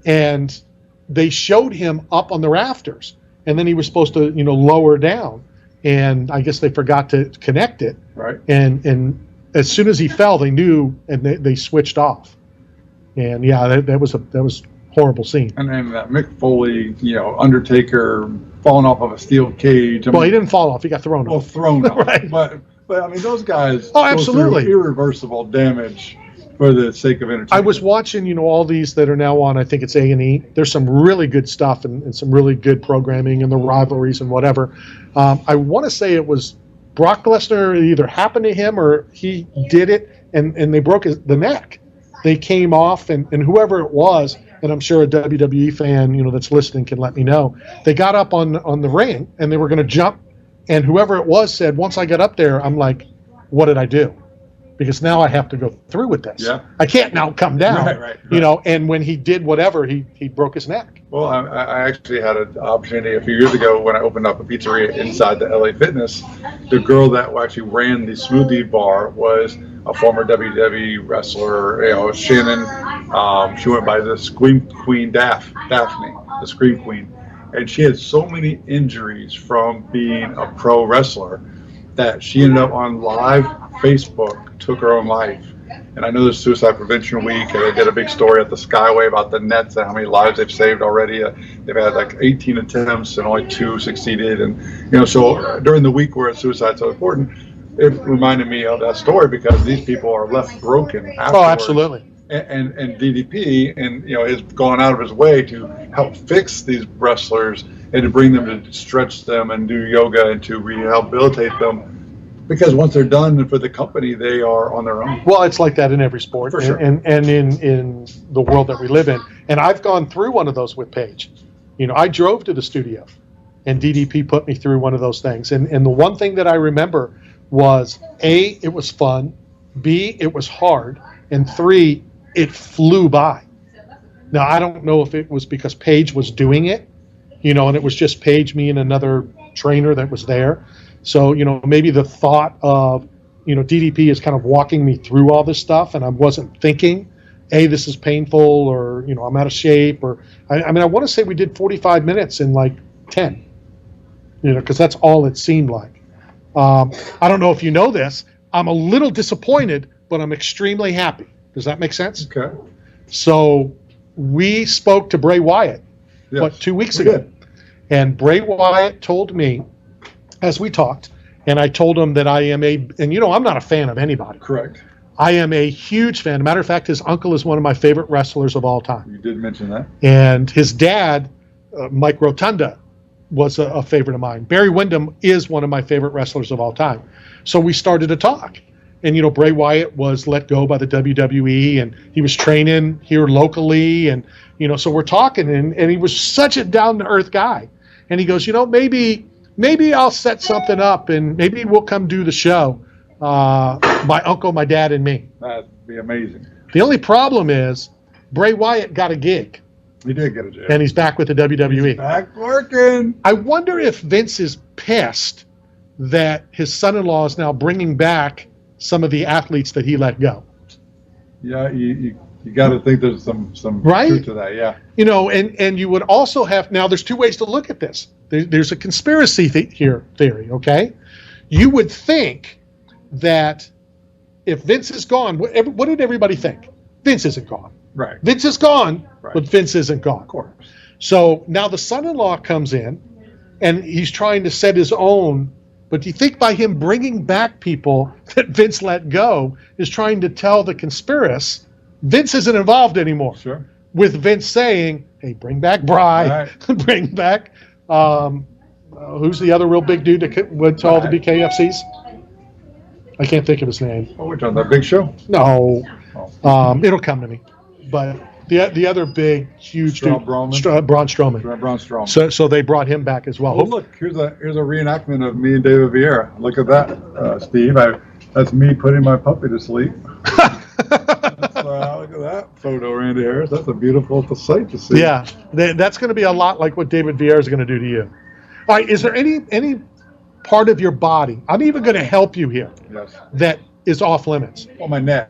And they showed him up on the rafters. And then he was supposed to, lower down. And I guess they forgot to connect it. Right. And as soon as he fell, they knew, and they switched off. And, yeah, that was horrible scene. And then that Mick Foley, Undertaker falling off of a steel cage. Well, he didn't fall off. He got thrown off. Well, thrown off. Right. But I mean, those guys absolutely. go through irreversible damage for the sake of entertainment. I was watching, all these that are now on, I think it's A&E. There's some really good stuff and some really good programming and the rivalries and whatever. I want to say it was Brock Lesnar. It either happened to him or he did it, and they broke the neck. They came off, and whoever it was and I'm sure a WWE fan, that's listening can let me know. They got up on the ring and they were going to jump, and whoever it was said, once I got up there, I'm like, what did I do? Because now I have to go through with this. Yeah. I can't now come down. Right. And when he did whatever, he broke his neck. Well, I actually had an opportunity a few years ago when I opened up a pizzeria inside the LA Fitness. The girl that actually ran the smoothie bar was a former WWE wrestler, Shannon. She went by the Scream Queen Daphne, the Scream Queen. And she had so many injuries from being a pro wrestler that she ended up on live Facebook, took her own life. And I know there's Suicide Prevention Week, and they did a big story at the Skyway about the Nets and how many lives they've saved already. They've had like 18 attempts and only 2 succeeded. And, so during the week where suicide's so important, it reminded me of that story because these people are left broken afterwards. Oh, absolutely. And DDP has gone out of his way to help fix these wrestlers and to bring them to stretch them and do yoga and to rehabilitate them. Because once they're done for the company, they are on their own. Well, it's like that in every sport, For sure. and in the world that we live in. And I've gone through one of those with Paige. I drove to the studio, and DDP put me through one of those things. And the one thing that I remember was, A, it was fun, B, it was hard, and 3, it flew by. Now, I don't know if it was because Paige was doing it, and it was just Paige, me, and another trainer that was there. So, maybe the thought of, DDP is kind of walking me through all this stuff, and I wasn't thinking, A, this is painful, or, I'm out of shape, or, I want to say we did 45 minutes in like 10, because that's all it seemed like. I don't know if you know this. I'm a little disappointed, but I'm extremely happy. Does that make sense? Okay. So we spoke to Bray Wyatt, 2 weeks ago? And Bray Wyatt told me, as we talked, and I told him that I am I'm not a fan of anybody. Correct. I am a huge fan. Matter of fact, his uncle is one of my favorite wrestlers of all time. You did mention that. And his dad, Mike Rotunda, was a favorite of mine. Barry Windham is one of my favorite wrestlers of all time. So we started to talk. And, Bray Wyatt was let go by the WWE, and he was training here locally. And, so we're talking, and he was such a down-to-earth guy. And he goes, maybe I'll set something up, and maybe we'll come do the show. My uncle, my dad, and me. That'd be amazing. The only problem is Bray Wyatt got a gig. He did get a gig. And he's back with the WWE. He's back working. I wonder if Vince is pissed that his son-in-law is now bringing back some of the athletes that he let go. Yeah, you got to think there's some right? truth to that, yeah. And you would also have, now there's 2 ways to look at this. There's a conspiracy theory, okay? You would think that if Vince is gone, what did everybody think? Vince isn't gone. Right. Vince is gone, right. But Vince isn't gone. Of course. So now the son-in-law comes in, and he's trying to set his own. But do you think by him bringing back people that Vince let go is trying to tell the conspiracists Vince isn't involved anymore? Sure. With Vince saying, hey, bring back Bry, bring back, who's the other real big dude that went to all the BKFCs? I can't think of his name. Oh, we're talking about Big Show? No. It'll come to me. But the other big, huge dude, Braun Strowman. Braun Strowman. So they brought him back as well. Oh, look, here's a reenactment of me and David Vieira. Look at that, Steve. That's me putting my puppy to sleep. Look at that photo, Randy Harris. That's a beautiful sight to see. Yeah, that's going to be a lot like what David Vieira is going to do to you. All right, is there any part of your body, I'm even going to help you here, that is off limits? Well, my neck.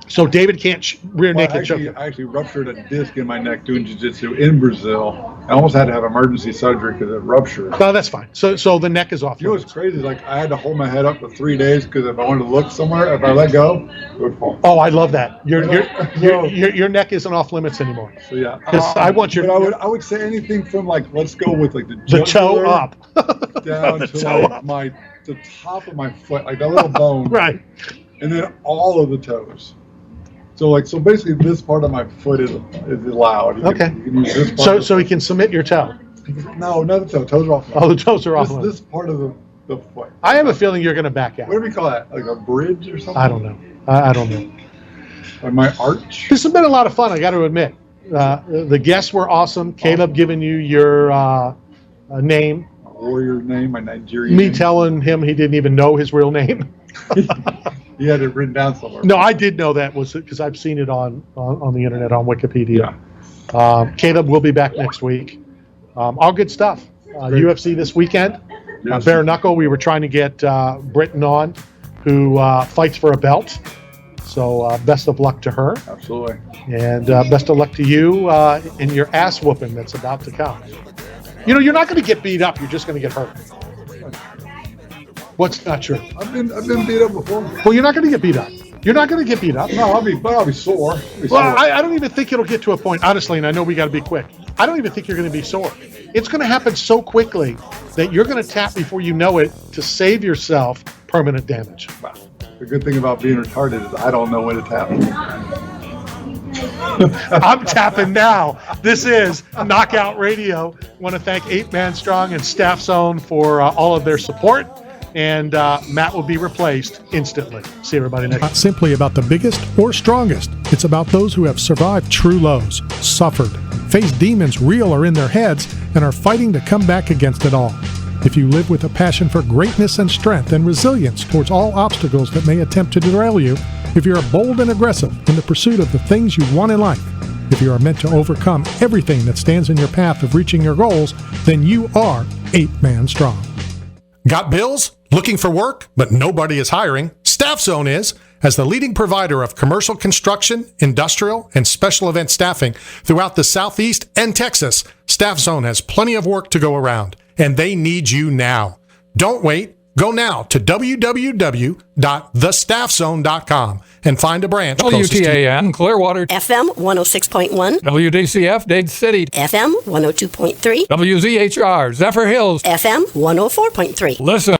So David can't rear naked choke. I actually ruptured a disc in my neck doing jiu-jitsu in Brazil. I almost had to have emergency surgery because it ruptured. No, that's fine. So the neck is off. You know what's crazy? Like I had to hold my head up for 3 days because if I wanted to look somewhere, if I let go, it would fall. Oh, I love that. Your neck isn't off limits anymore. So yeah, because I want your. But I would say anything from like, let's go with like the toe up down to like the top of my foot, like that little bone, right, and then all of the toes. So basically this part of my foot is allowed. You can use this part so he can submit your toe. No, not the toe. Toes are off. Oh, the toes are off. This part of the foot. I have a feeling you're going to back out. What do we call that? Like a bridge or something? I don't know. I don't know. Or my arch? This has been a lot of fun, I got to admit. The guests were awesome. Caleb giving you your name. My warrior name, my Nigerian Me name. telling him he didn't even know his real name. He had it written down somewhere. No, I did know that was because I've seen it on the internet on Wikipedia. Caleb will be back next week. All good stuff. UFC this weekend. Yes. Bare Knuckle, we were trying to get Britain on, who fights for a belt. So best of luck to her. Absolutely. And best of luck to you in your ass whooping that's about to come. You know, you're not going to get beat up. You're just going to get hurt. What's not true? I've been beat up before. Well, you're not going to get beat up. You're not going to get beat up. No, I'll be sore. Well, I don't even think it'll get to a point, honestly, and I know we got to be quick. I don't even think you're going to be sore. It's going to happen so quickly that you're going to tap before you know it to save yourself permanent damage. Wow. The good thing about being retarded is I don't know when to tap. I'm tapping now. This is Knockout Radio. I want to thank 8-Man Strong and Staff Zone for all of their support. And Matt will be replaced instantly. See everybody next. Not simply about the biggest or strongest. It's about those who have survived true lows, suffered, faced demons real or in their heads, and are fighting to come back against it all. If you live with a passion for greatness and strength and resilience towards all obstacles that may attempt to derail you, if you're bold and aggressive in the pursuit of the things you want in life, if you are meant to overcome everything that stands in your path of reaching your goals, then you are 8-Man Strong. Got bills? Looking for work, but nobody is hiring? Staff Zone is. As the leading provider of commercial construction, industrial, and special event staffing throughout the Southeast and Texas, Staff Zone has plenty of work to go around, and they need you now. Don't wait. Go now to www.thestaffzone.com and find a branch closest to you. WTAN Clearwater, FM 106.1, WDCF Dade City, FM 102.3, WZHR Zephyr Hills, FM 104.3. Listen.